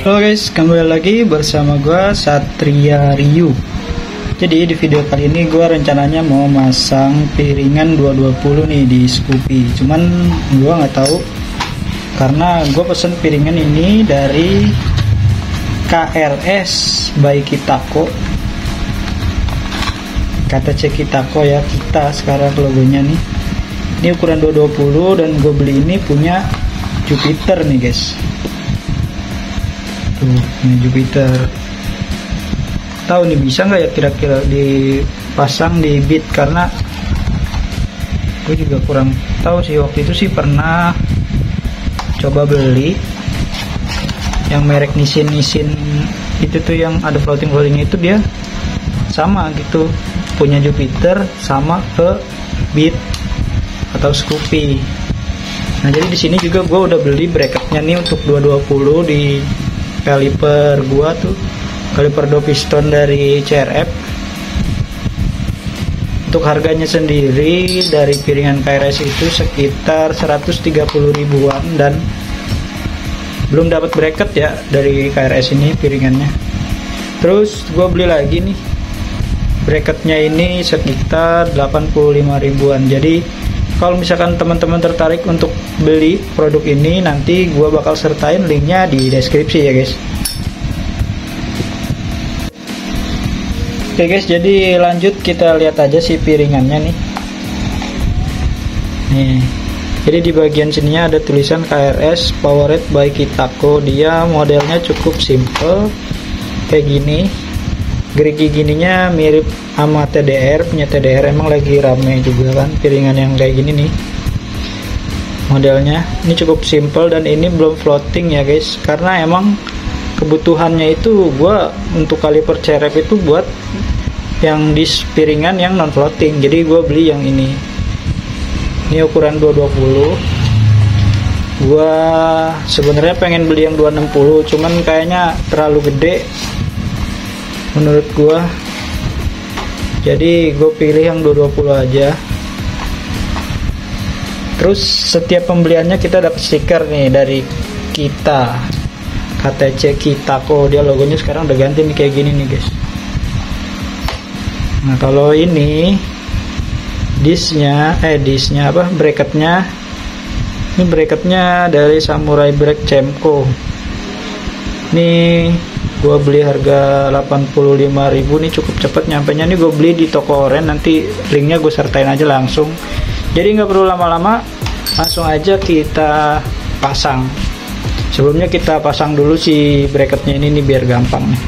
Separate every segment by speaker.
Speaker 1: Halo guys, kembali lagi bersama gue Satria Ryu. Jadi di video kali ini gue rencananya mau masang piringan 220 nih di Scoopy. Cuman gue nggak tahu karena gue pesen piringan ini dari KRS by Kitako. KTC Kitako ya, kita sekarang logonya nih. Ini ukuran 220 dan gue beli ini punya Jupiter nih guys. Ini Jupiter. Tahu nih bisa nggak ya kira-kira dipasang di Beat, karena gue juga kurang tahu sih. Waktu itu sih pernah coba beli yang merek Nissin itu tuh yang ada floating itu, dia sama gitu punya Jupiter sama ke Beat atau Scoopy. Nah jadi di sini juga gue udah beli bracketnya nih untuk 220 di kaliper gua tuh, kaliper 2 piston dari CRF. Untuk harganya sendiri dari piringan KRS itu sekitar 130 ribuan dan belum dapat bracket ya dari KRS ini piringannya. Terus gua beli lagi nih bracketnya ini sekitar 85 ribuan. Jadi kalau misalkan teman-teman tertarik untuk beli produk ini, nanti gue bakal sertain linknya di deskripsi ya guys. Oke guys, jadi lanjut kita lihat aja si piringannya nih. Jadi di bagian sininya ada tulisan KRS Powered by Kitako. Dia modelnya cukup simple kayak gini. Gerigi gininya mirip sama TDR, punya TDR. Emang lagi rame juga kan piringan yang kayak gini nih modelnya. Ini cukup simple dan ini belum floating ya guys, karena emang kebutuhannya itu gua untuk kaliper CRF itu buat yang di piringan yang non floating. Jadi gua beli yang ini ukuran 220. Gua sebenarnya pengen beli yang 260, cuman kayaknya terlalu gede menurut gua, jadi gue pilih yang 220 aja. Terus setiap pembeliannya kita dapat stiker nih dari kita, KTC Kitako. Dia logonya sekarang udah ganti nih kayak gini nih guys. Nah kalau ini bracketnya, ini bracketnya dari Samurai Break Cemco. Ini gue beli harga 85.000 nih, cukup cepet nyampenya nih. Gue beli di toko oren, nanti linknya gue sertain aja langsung. Jadi nggak perlu lama-lama, langsung aja kita pasang. Sebelumnya kita pasang dulu si bracketnya ini nih biar gampang nih.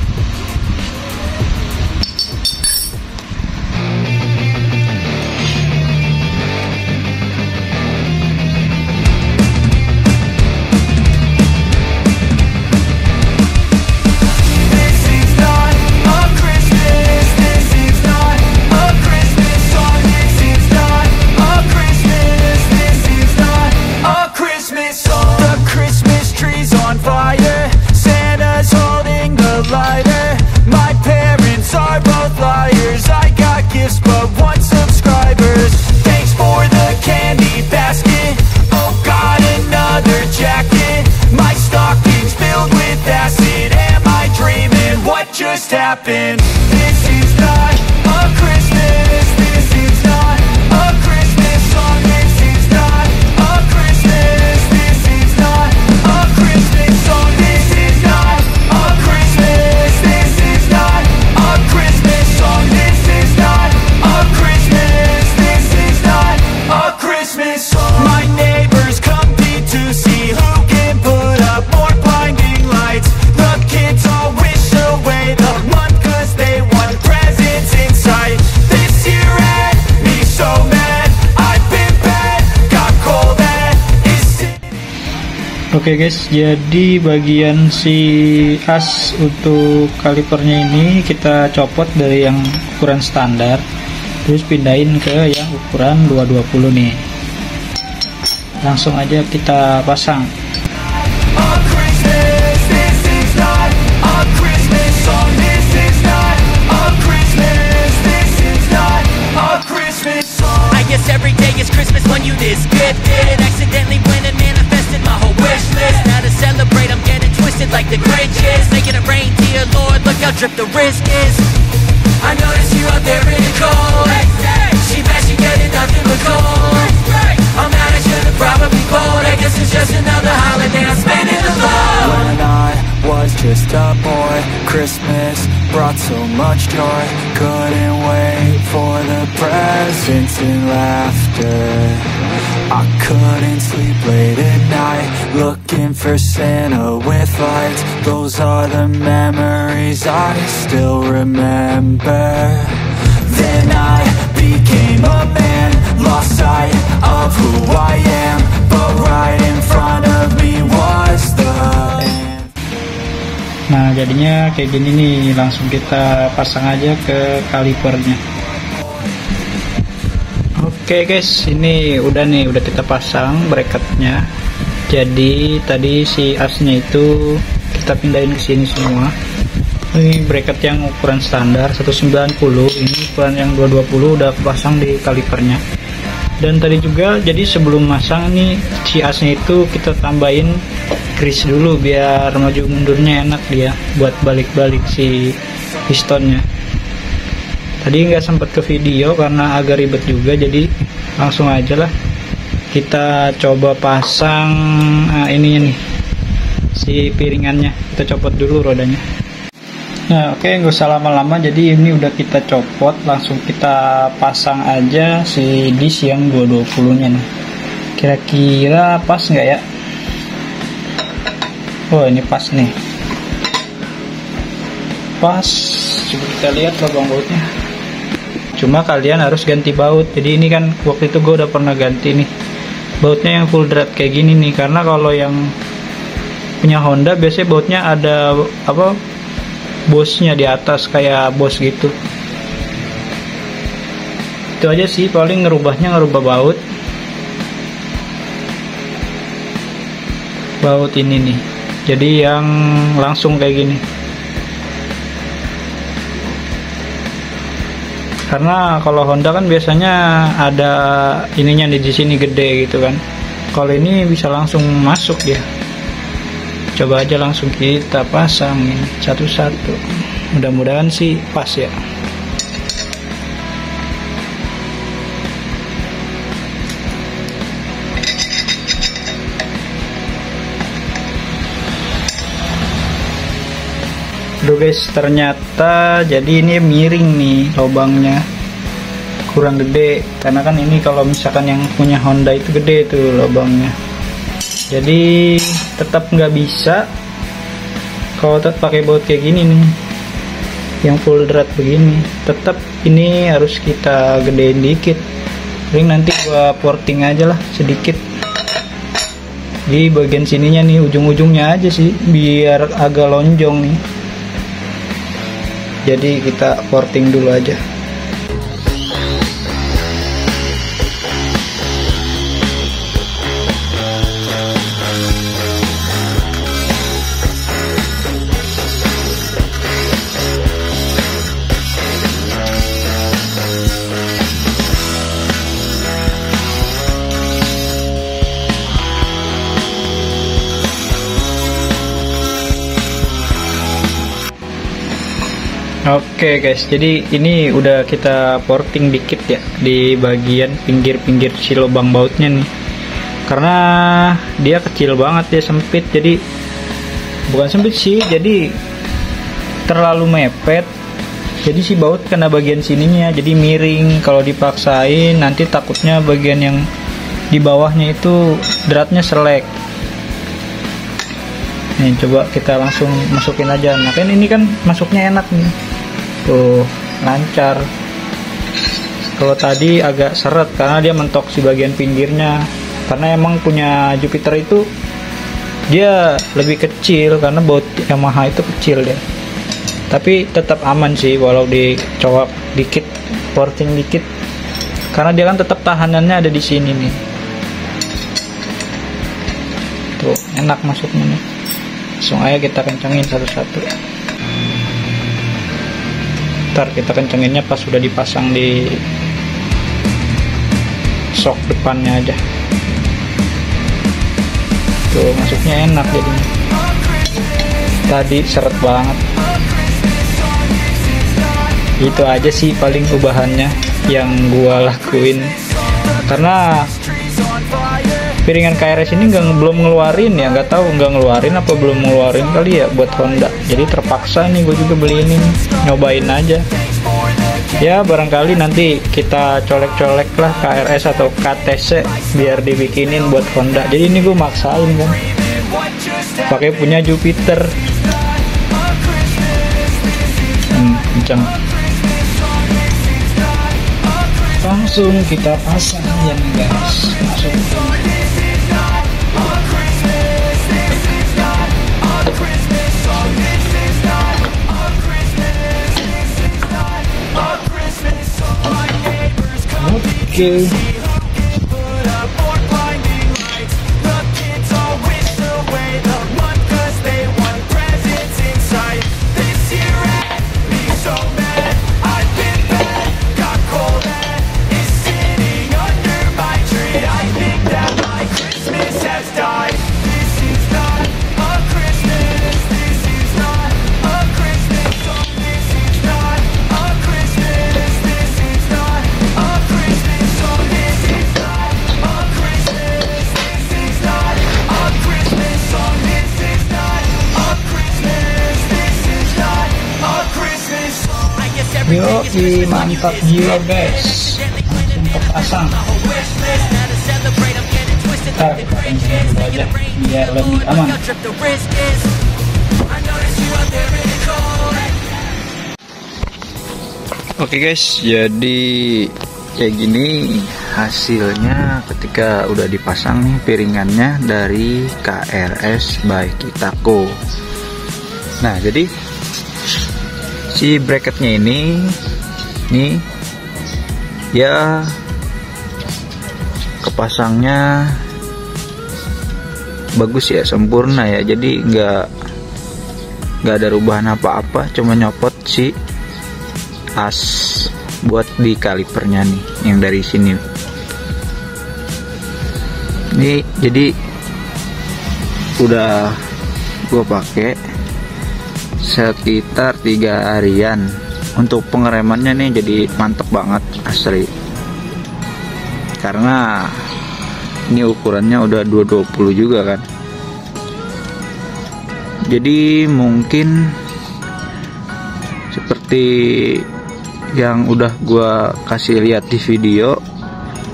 Speaker 2: Happen. This is not a Christmas. This is not a Christmas song. This is not a Christmas. This is not a Christmas song. This is not a Christmas. This is not a Christmas song. This is not a Christmas. This is not a Christmas song. My neighbors compete to see who can put up more blinding lights. The kids all wish away the month they want presents in sight. This year had me so mad. I've been bad, got cold that is.
Speaker 1: Oke guys, jadi bagian si as untuk kalipernya ini kita copot dari yang ukuran standar, terus pindahin ke yang ukuran 220 nih. Langsung aja kita pasang.
Speaker 2: Every day is Christmas when you this gifted. Accidentally went and manifested my whole wish list. Now to celebrate I'm getting twisted like the Grinch. how drip the risk is. I notice you out there in the cold. She bad, she getting nothing but cold. I'm mad, I should've probably called. I guess it's just another holiday I'm spending alone. When I was just a boy, Christmas brought so much joy. Couldn't wait for the presents and laughter. I couldn't sleep late at night, looking for Santa with lights. Those are the memories I still remember. Then I became a man, lost sight of who I am, but right in front of me was the end.
Speaker 1: Nah, jadinya kayak gini nih, langsung kita pasang aja ke kalipernya. Oke guys, ini udah kita pasang bracketnya. Jadi tadi si asnya itu kita pindahin ke sini semua. Ini bracket yang ukuran standar 190, ini ukuran yang 220 udah pasang di kalipernya. Dan tadi juga, jadi sebelum masang nih si asnya itu kita tambahin grease dulu biar maju mundurnya enak dia buat balik-balik si pistonnya. Tadi nggak sempat ke video karena agak ribet juga, jadi langsung aja lah kita coba pasang ininya nih, si piringannya. Kita copot dulu rodanya. Nah oke, nggak usah lama-lama, jadi ini udah kita copot, langsung kita pasang aja si disk yang 220 nya nih. Kira-kira pas nggak ya? Oh ini pas nih, pas. Coba kita lihat lubang bautnya. Cuma kalian harus ganti baut. Jadi ini kan waktu itu gue udah pernah ganti nih bautnya yang full thread kayak gini nih, karena kalau yang punya Honda biasanya bautnya ada apa, bosnya di atas kayak bos gitu. Itu aja sih paling ngerubah baut ini nih, jadi yang langsung kayak gini. Karena kalau Honda kan biasanya ada ininya di sini gede gitu kan. Kalau ini bisa langsung masuk dia. Coba aja langsung kita pasangin satu-satu. Mudah-mudahan sih pas ya. Aduh guys, ternyata jadi ini miring nih lubangnya, kurang gede. Karena kan ini kalau misalkan yang punya Honda itu gede tuh lubangnya, jadi tetap nggak bisa kalau tetap pakai baut kayak gini nih yang full thread begini. Tetap ini harus kita gedein dikit. Paling nanti gua porting aja lah sedikit di bagian sininya nih, ujung-ujungnya aja sih biar agak lonjong nih. Jadi kita porting dulu aja. Oke guys, jadi ini udah kita porting dikit ya di bagian pinggir-pinggir si lubang bautnya nih, karena dia kecil banget, dia sempit. Jadi bukan sempit sih, jadi terlalu mepet. Jadi si baut kena bagian sininya, jadi miring. Kalau dipaksain nanti takutnya bagian yang di bawahnya itu dratnya selek. Nih coba kita langsung masukin aja. Nah kan ini kan masuknya enak nih, tuh lancar. Kalau tadi agak seret karena dia mentok si bagian pinggirnya, karena emang punya Jupiter itu dia lebih kecil, karena baut Yamaha itu kecil deh. Tapi tetap aman sih walau dicowok dikit, porting dikit, karena dia kan tetap tahanannya ada di sini nih. Tuh enak masuknya nih. Langsung aja kita kencengin satu-satu. Ntar kita kencenginnya pas sudah dipasang di sok depannya aja. Tuh masuknya enak jadinya. Tadi seret banget. Itu aja sih paling ubahannya yang gua lakuin, karena piringan KRS ini belum ngeluarin ya, nggak tahu nggak ngeluarin apa belum ngeluarin kali ya buat Honda. Jadi terpaksa nih gue juga beli ini, nyobain aja. Ya barangkali nanti kita colek-colek lah KRS atau KTC biar dibikinin buat Honda. Jadi ini gue maksain kan, pakai punya Jupiter. Kencang. Langsung kita pasang ya guys, langsung. Oke. Yoi, mantap jiwa guys, langsung terpasang. Ntar kita kencengin dulu aja biar lebih aman. Oke guys, jadi kayak gini hasilnya ketika udah dipasang nih piringannya dari KRS by Kitako. Nah jadi si bracketnya ini nih ya kepasangnya bagus ya, sempurna ya. Jadi nggak ada rubahan apa-apa, cuma nyopot si as buat di kalipernya nih yang dari sini. Ini jadi udah gue pakai sekitar 3 harian. Untuk pengeremannya nih jadi mantep banget asli, karena ini ukurannya udah 220 juga kan. Jadi mungkin seperti yang udah gua kasih lihat di video,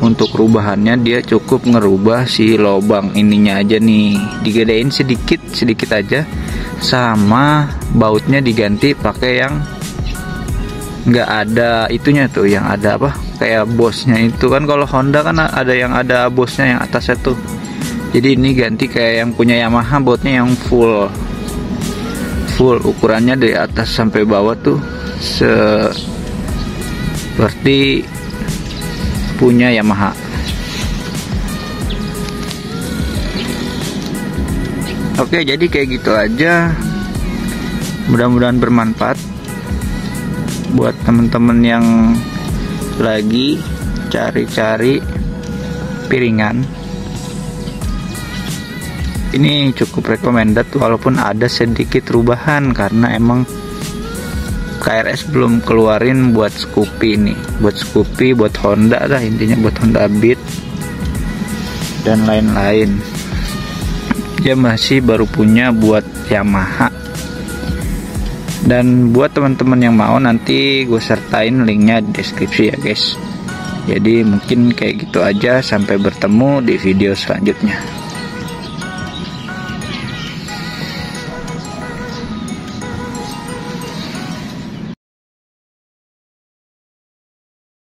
Speaker 1: untuk rubahannya dia cukup ngerubah si lobang ininya aja nih, digedein sedikit aja, sama bautnya diganti pakai yang nggak ada itunya tuh, yang ada apa kayak bosnya itu kan. Kalau Honda kan ada yang ada bosnya yang atasnya tuh, jadi ini ganti kayak yang punya Yamaha, bautnya yang full ukurannya dari atas sampai bawah tuh seperti punya Yamaha. Oke, jadi kayak gitu aja, mudah-mudahan bermanfaat buat temen-temen yang lagi cari-cari piringan. Ini cukup recommended walaupun ada sedikit perubahan, karena emang KRS belum keluarin buat Scoopy nih, buat Scoopy, buat Honda lah intinya, buat Honda Beat dan lain-lain. Dia masih baru punya buat Yamaha. Dan buat teman-teman yang mau, nanti gue sertain linknya di deskripsi ya guys. Jadi mungkin kayak gitu aja, sampai bertemu di video selanjutnya.